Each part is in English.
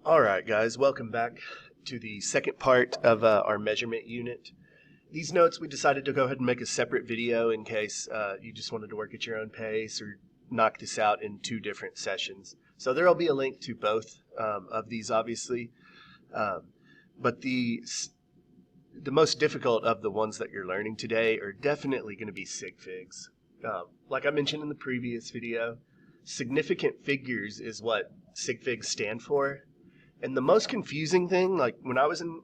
All right, guys, welcome back to the second part of our measurement unit. These notes we decided to go ahead and make a separate video in case you just wanted to work at your own pace or knock this out in two different sessions. So there will be a link to both of these, obviously. But the most difficult of the ones that you're learning today are definitely going to be Sig Figs. Like I mentioned in the previous video, significant figures is what Sig Figs stand for. And the most confusing thing, like when I was in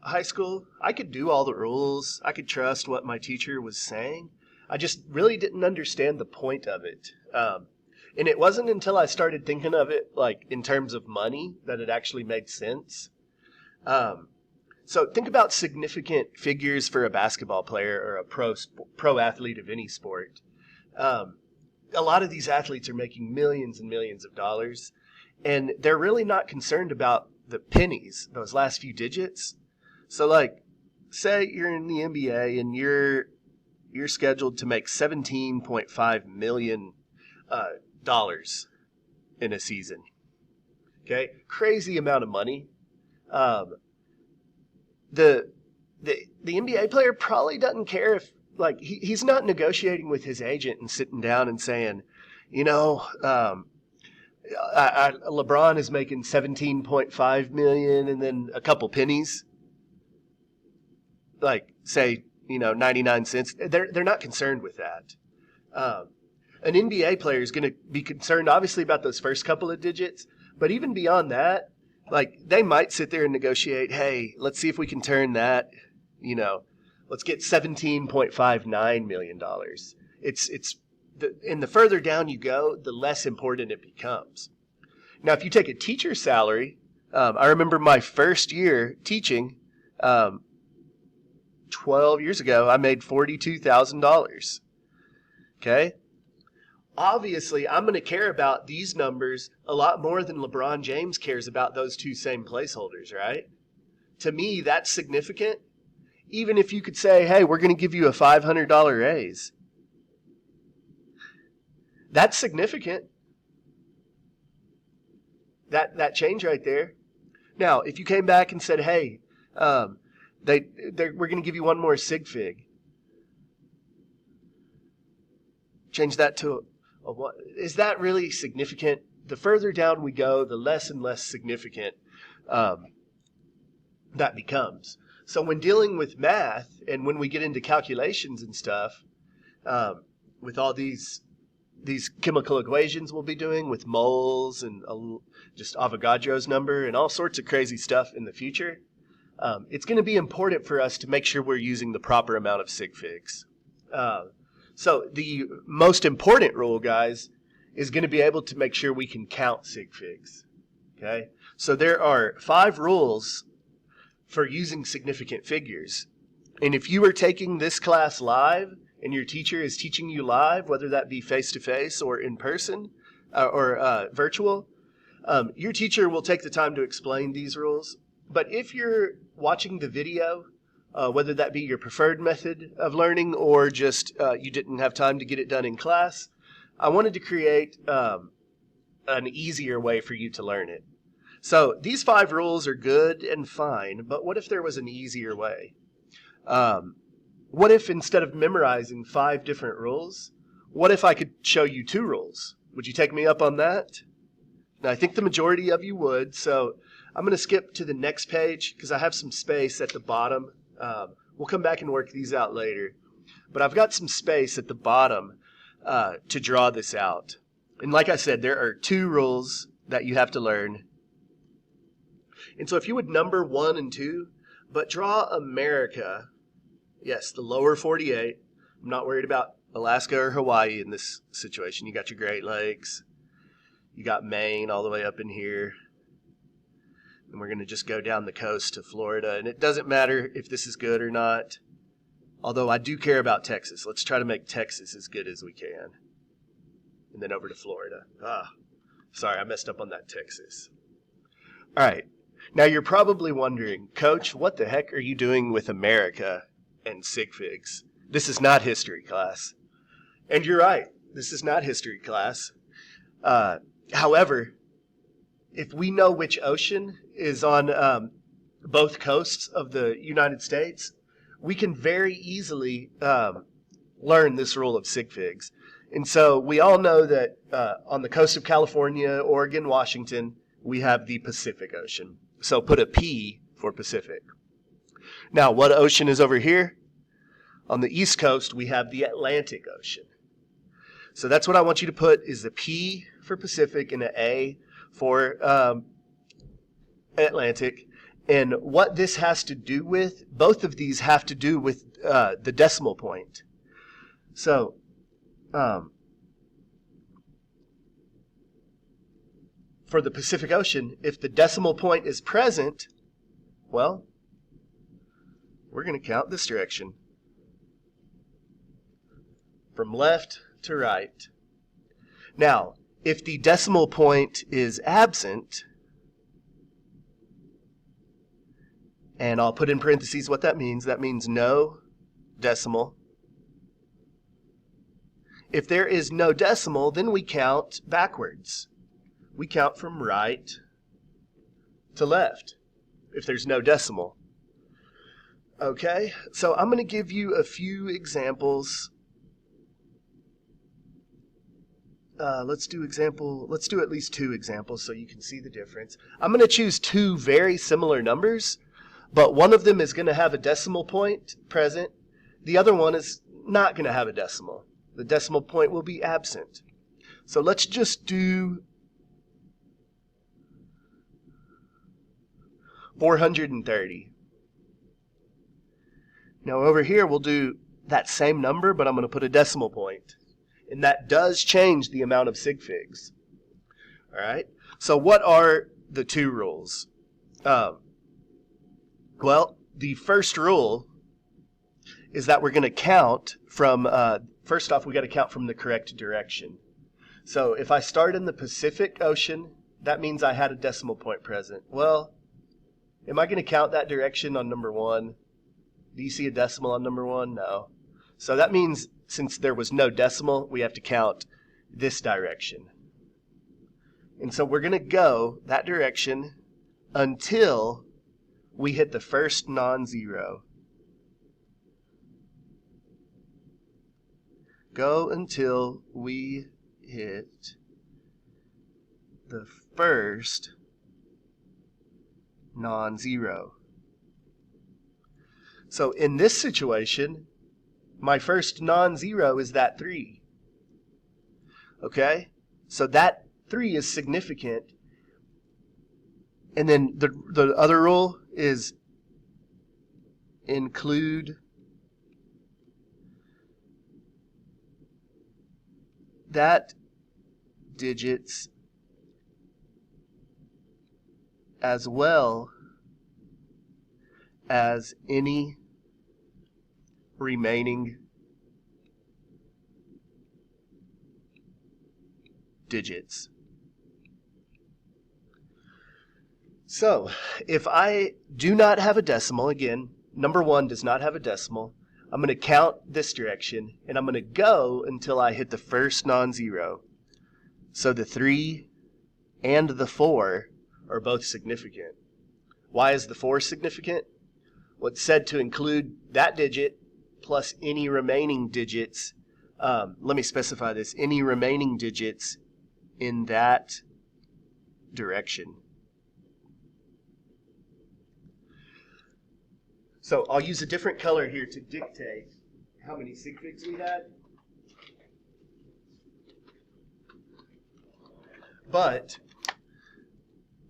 high school, I could do all the rules. I could trust what my teacher was saying. I just really didn't understand the point of it. And it wasn't until I started thinking of it like in terms of money that it actually made sense. So think about significant figures for a basketball player or a pro athlete of any sport. A lot of these athletes are making millions and millions of dollars. And they're really not concerned about the pennies, those last few digits. So like, say you're in the NBA and you're scheduled to make $17.5 million in a season. Okay, crazy amount of money. The NBA player probably doesn't care if he's not negotiating with his agent and sitting down and saying, LeBron is making $17.5 million and then a couple pennies, like say 99 cents. They're not concerned with that. An NBA player is going to be concerned obviously about those first couple of digits, but even beyond that, like they might sit there and negotiate. Hey, let's see if we can turn that. Let's get $17.59 million. And the further down you go, the less important it becomes. Now, if you take a teacher's salary, I remember my first year teaching, 12 years ago, I made $42,000. Okay? Obviously, I'm going to care about these numbers a lot more than LeBron James cares about those two same placeholders, right? To me, that's significant. Even if you could say, hey, we're going to give you a $500 raise. That's significant. That change right there. Now, if you came back and said, "Hey, we're going to give you one more Sig Fig," change that to a what? Is that really significant? The further down we go, the less and less significant that becomes. So when dealing with math and when we get into calculations and stuff, with all these chemical equations we'll be doing with moles and just Avogadro's number and all sorts of crazy stuff in the future, it's going to be important for us to make sure we're using the proper amount of Sig Figs. So the most important rule, guys, is going to be able to make sure we can count Sig Figs. Okay? So there are 5 rules for using significant figures. And if you are taking this class live, and your teacher is teaching you live, whether that be face-to-face or in person or virtual, your teacher will take the time to explain these rules. But if you're watching the video, whether that be your preferred method of learning or just you didn't have time to get it done in class, I wanted to create an easier way for you to learn it. So these 5 rules are good and fine, but what if there was an easier way? What if instead of memorizing 5 different rules, what if I could show you 2 rules? Would you take me up on that? Now, I think the majority of you would, so I'm going to skip to the next page because I have some space at the bottom. We'll come back and work these out later. But I've got some space at the bottom to draw this out. And like I said, there are 2 rules that you have to learn. And so if you would number 1 and 2, but draw America. Yes, the lower 48. I'm not worried about Alaska or Hawaii in this situation. You got your Great Lakes. You got Maine all the way up in here. And we're going to just go down the coast to Florida. And it doesn't matter if this is good or not. Although I do care about Texas. Let's try to make Texas as good as we can. And then over to Florida. Sorry, I messed up on that Texas. All right. Now you're probably wondering, Coach, what the heck are you doing with America and Sig Figs? This is not history class. And you're right. This is not history class. However, if we know which ocean is on both coasts of the United States, we can very easily learn this rule of Sig Figs. And so we all know that on the coast of California, Oregon, Washington, we have the Pacific Ocean. So put a P for Pacific. Now, what ocean is over here? On the East Coast, we have the Atlantic Ocean. So that's what I want you to put is the P for Pacific and an A for Atlantic. And what this has to do with, both of these have to do with the decimal point. So, for the Pacific Ocean, if the decimal point is present, well, we're going to count this direction. From left to right. Now, if the decimal point is absent, and I'll put in parentheses what that means no decimal. If there is no decimal, then we count backwards. We count from right to left if there's no decimal. Okay, so I'm going to give you a few examples. Let's do at least 2 examples so you can see the difference. I'm going to choose 2 very similar numbers, but one of them is going to have a decimal point present. The other one is not going to have a decimal. The decimal point will be absent. So let's just do 430. Now over here we'll do that same number, but I'm going to put a decimal point. And that does change the amount of sig figs. All right. So what are the 2 rules? Well, the first rule is that we're going to count from, first off, we got to count from the correct direction. So if I start in the Pacific Ocean, that means I had a decimal point present. Well, am I going to count that direction on number 1? Do you see a decimal on number 1? No. So that means since there was no decimal, we have to count this direction. And so we're going to go that direction until we hit the first non-zero. Go until we hit the first non-zero. So in this situation, my first non-zero is that 3. Okay? So that 3 is significant. And then the other rule is include that digits as well as any remaining digits. So, if I do not have a decimal, again, number 1 does not have a decimal, I'm going to count this direction, and I'm going to go until I hit the first non-zero. So the 3 and the 4 are both significant. Why is the 4 significant? Well, it's said to include that digit plus any remaining digits. Let me specify this. Any remaining digits in that direction. So I'll use a different color here to dictate how many sig figs we had. But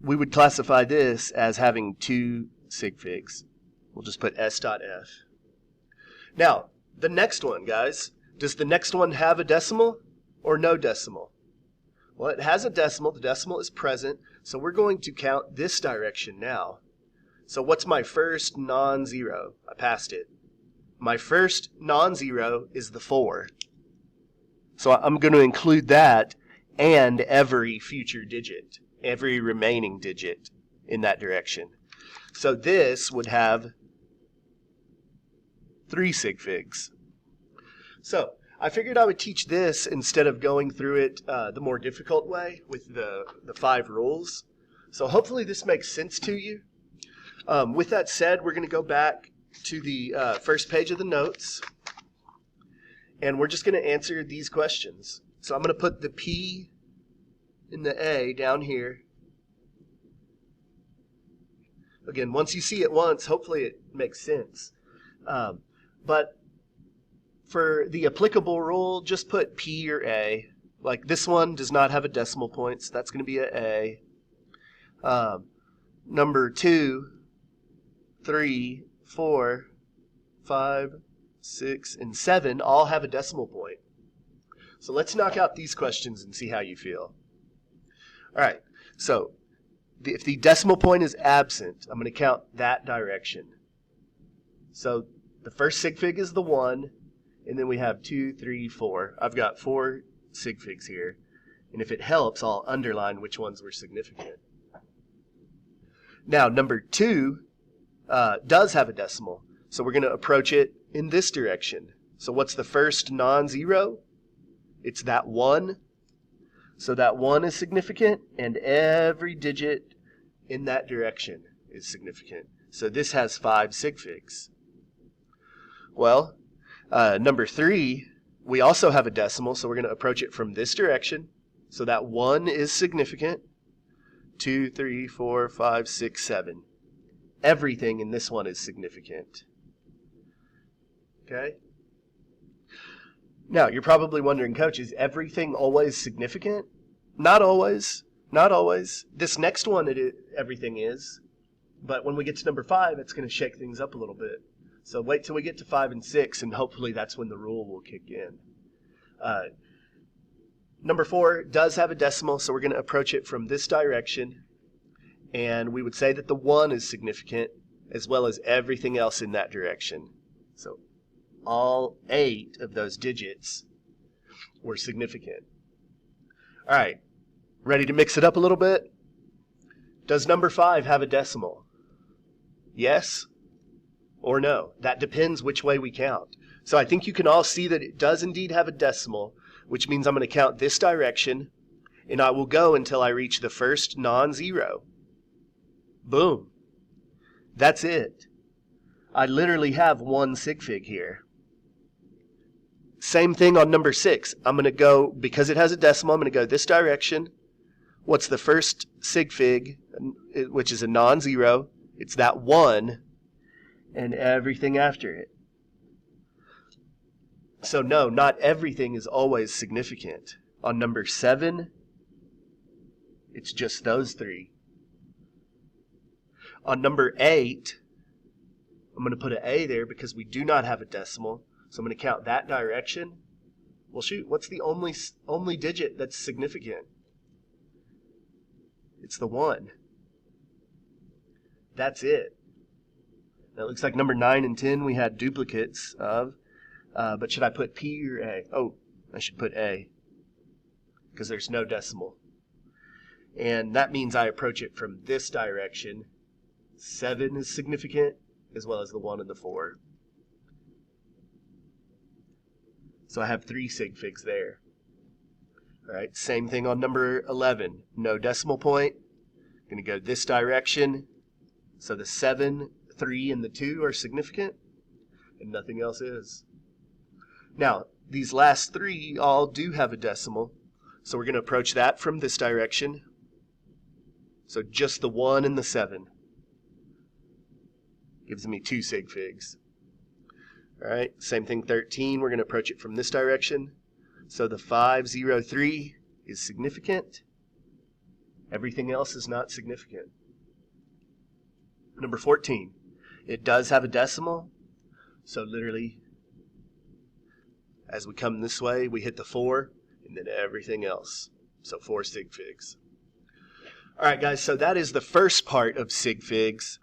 we would classify this as having 2 sig figs. We'll just put S.F. Now, the next one, guys, does the next one have a decimal or no decimal? Well, it has a decimal. The decimal is present, so we're going to count this direction now. So what's my first non-zero? I passed it. My first non-zero is the 4. So I'm going to include that and every future digit, every remaining digit in that direction. So this would have 3 sig figs. So I figured I would teach this instead of going through it the more difficult way with the 5 rules. So hopefully this makes sense to you. With that said, we're going to go back to the first page of the notes, and we're just going to answer these questions. So I'm going to put the P and the A down here. Again, once you see it once, hopefully it makes sense. But for the applicable rule, just put P or A. Like this one does not have a decimal point, so that's going to be an A. Number 2, 3, 4, 5, 6, and 7 all have a decimal point. So let's knock out these questions and see how you feel. All right, so if the decimal point is absent, I'm going to count that direction. So the first sig fig is the 1, and then we have 2, 3, 4. I've got 4 sig figs here, and if it helps, I'll underline which ones were significant. Now, number 2 does have a decimal, so we're going to approach it in this direction. So what's the first non-zero? It's that 1. So that 1 is significant, and every digit in that direction is significant. So this has 5 sig figs. Well, number 3, we also have a decimal, so we're going to approach it from this direction. So that 1 is significant. 2, 3, 4, 5, 6, 7. Everything in this one is significant. Okay? Now, you're probably wondering, Coach, is everything always significant? Not always. Not always. This next one, everything is. But when we get to number 5, it's going to shake things up a little bit. So wait till we get to 5 and 6, and hopefully that's when the rule will kick in. Number 4 does have a decimal, so we're going to approach it from this direction. And we would say that the 1 is significant, as well as everything else in that direction. So all 8 of those digits were significant. All right, ready to mix it up a little bit? Does number 5 have a decimal? Yes or no? That depends which way we count. So I think you can all see that it does indeed have a decimal, which means I'm going to count this direction, and I will go until I reach the first non-zero. Boom. That's it. I literally have 1 sig fig here. Same thing on number 6. I'm going to go, because it has a decimal, I'm going to go this direction. What's the first sig fig, which is a non-zero? It's that 1 and everything after it. So no, not everything is always significant. On number 7, it's just those 3. On number 8, I'm going to put an A there because we do not have a decimal. So I'm going to count that direction. Well, shoot, what's the only digit that's significant? It's the 1. That's it. Now it looks like number 9 and 10 we had duplicates of. But should I put P or A? Oh, I should put A because there's no decimal. And that means I approach it from this direction. 7 is significant, as well as the 1 and the 4. So I have 3 sig figs there. All right, same thing on number 11. No decimal point. I'm going to go this direction. So the 7, 3, and the 2 are significant, and nothing else is. Now, these last 3 all do have a decimal, so we're going to approach that from this direction. So just the 1 and the 7 gives me 2 sig figs. All right, same thing 13, we're going to approach it from this direction. So the 5, 0, 3 is significant. Everything else is not significant. Number 14, it does have a decimal, so literally as we come this way, we hit the 4, and then everything else. So 4 sig figs. All right, guys, so that is the first part of sig figs.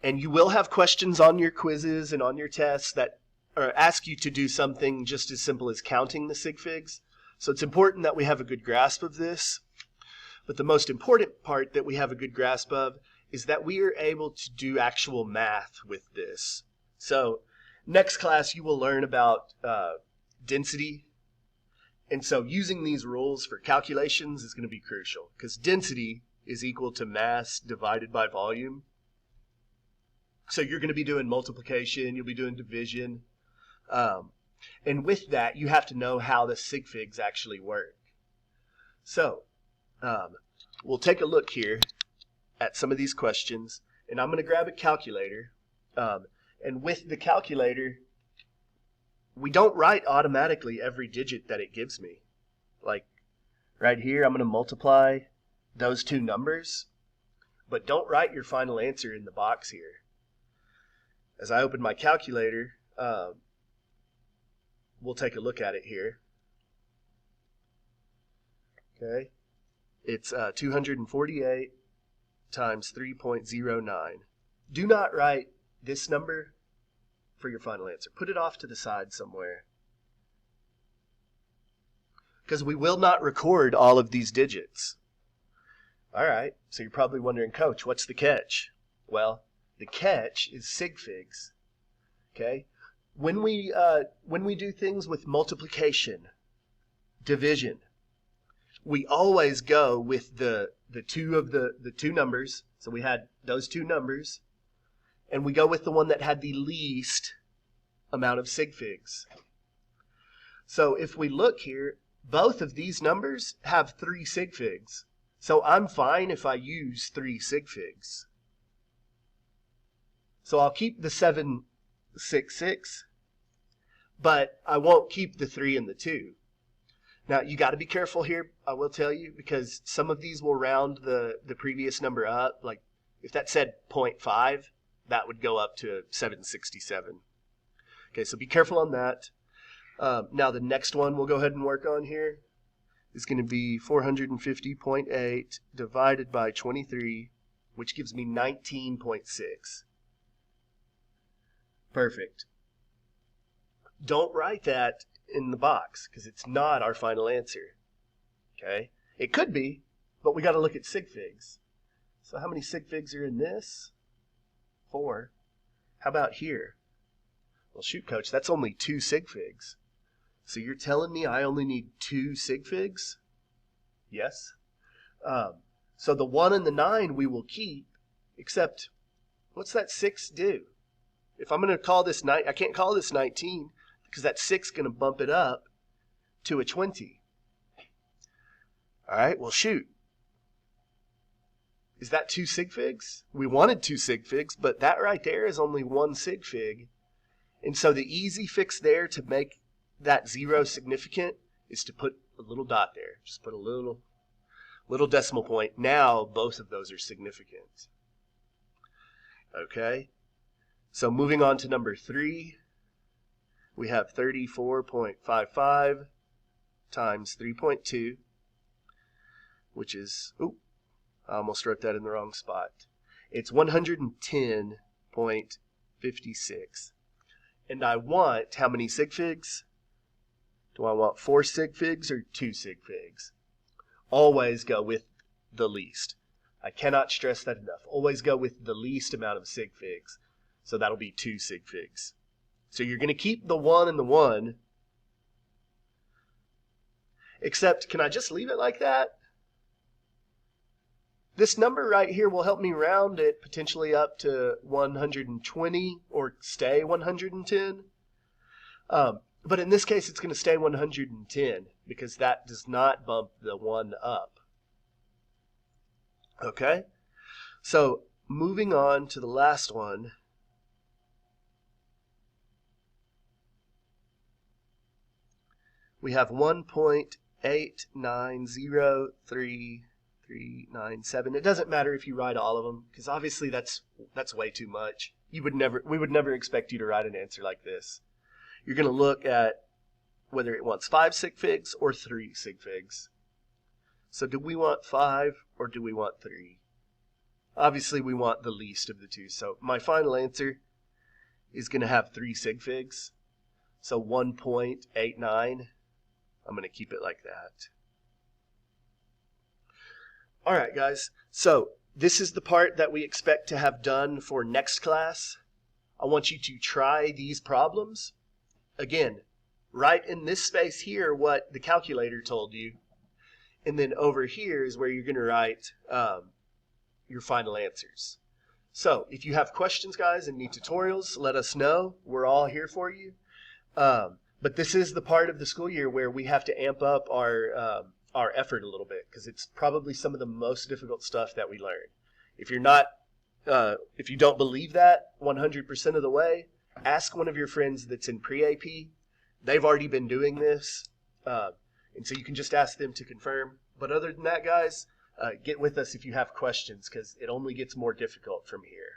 And you will have questions on your quizzes and on your tests that ask you to do something just as simple as counting the sig figs. So it's important that we have a good grasp of this. But the most important part that we have a good grasp of is that we are able to do actual math with this. So next class, you will learn about density. And so using these rules for calculations is going to be crucial because density is equal to mass divided by volume. So you're going to be doing multiplication, you'll be doing division. And with that, you have to know how the Sig Figs actually work. So we'll take a look here at some of these questions, and I'm going to grab a calculator. And with the calculator, we don't write automatically every digit that it gives me. Like right here, I'm going to multiply those two numbers, but don't write your final answer in the box here. As I open my calculator, we'll take a look at it here. Okay, it's 248 times 3.09. Do not write this number for your final answer. Put it off to the side somewhere, because we will not record all of these digits. All right, so you're probably wondering, Coach, what's the catch? Well, the catch is Sig Figs. Okay, when we do things with multiplication, division, we always go with the two numbers. So we had those two numbers, and we go with the one that had the least amount of Sig Figs. So if we look here, both of these numbers have 3 Sig Figs. So I'm fine if I use 3 Sig Figs. So I'll keep the 766, but I won't keep the 3 and the 2. Now, you got to be careful here, I will tell you, because some of these will round the previous number up. Like if that said 0.5, that would go up to 767. Okay, so be careful on that. Now the next one we'll go ahead and work on here is going to be 450.8 divided by 23, which gives me 19.6. Perfect. Don't write that in the box because it's not our final answer. Okay? It could be, but we got to look at Sig Figs. So how many Sig Figs are in this? 4. How about here? Well, shoot, Coach, that's only 2 Sig Figs. So you're telling me I only need 2 Sig Figs? Yes. So the 1 and the 9 we will keep, except what's that 6 do? If I'm going to call this 9, I can't call this 19 because that 6 is going to bump it up to a 20. All right, well, shoot. Is that 2 Sig Figs? We wanted 2 Sig Figs, but that right there is only 1 Sig Fig. And so the easy fix there to make that 0 significant is to put a little dot there. Just put a little decimal point. Now both of those are significant. Okay? So moving on to number 3, we have 34.55 times 3.2, which is, I almost wrote that in the wrong spot. It's 110.56. And I want how many Sig Figs? Do I want 4 Sig Figs or 2 Sig Figs? Always go with the least. I cannot stress that enough. Always go with the least amount of Sig Figs. So that'll be 2 Sig Figs. So you're going to keep the 1 and the 1. Except, can I just leave it like that? This number right here will help me round it potentially up to 120 or stay 110. But in this case, it's going to stay 110 because that does not bump the 1 up. Okay? So moving on to the last one. We have 1.8903. It doesn't matter if you write all of them, because obviously that's way too much. We would never expect you to write an answer like this. You're going to look at whether it wants 5 Sig Figs or 3 Sig Figs. So do we want 5 or do we want 3? Obviously we want the least of the two. So my final answer is going to have 3 Sig Figs. So 1.89. I'm going to keep it like that. All right, guys. So this is the part that we expect to have done for next class. I want you to try these problems. Again, write in this space here what the calculator told you. And then over here is where you're going to write your final answers. So if you have questions, guys, and need tutorials, let us know. We're all here for you. But this is the part of the school year where we have to amp up our effort a little bit, because it's probably some of the most difficult stuff that we learn. If you don't believe that 100% of the way, ask one of your friends that's in pre-AP. They've already been doing this, and so you can just ask them to confirm. But other than that, guys, get with us if you have questions, because it only gets more difficult from here.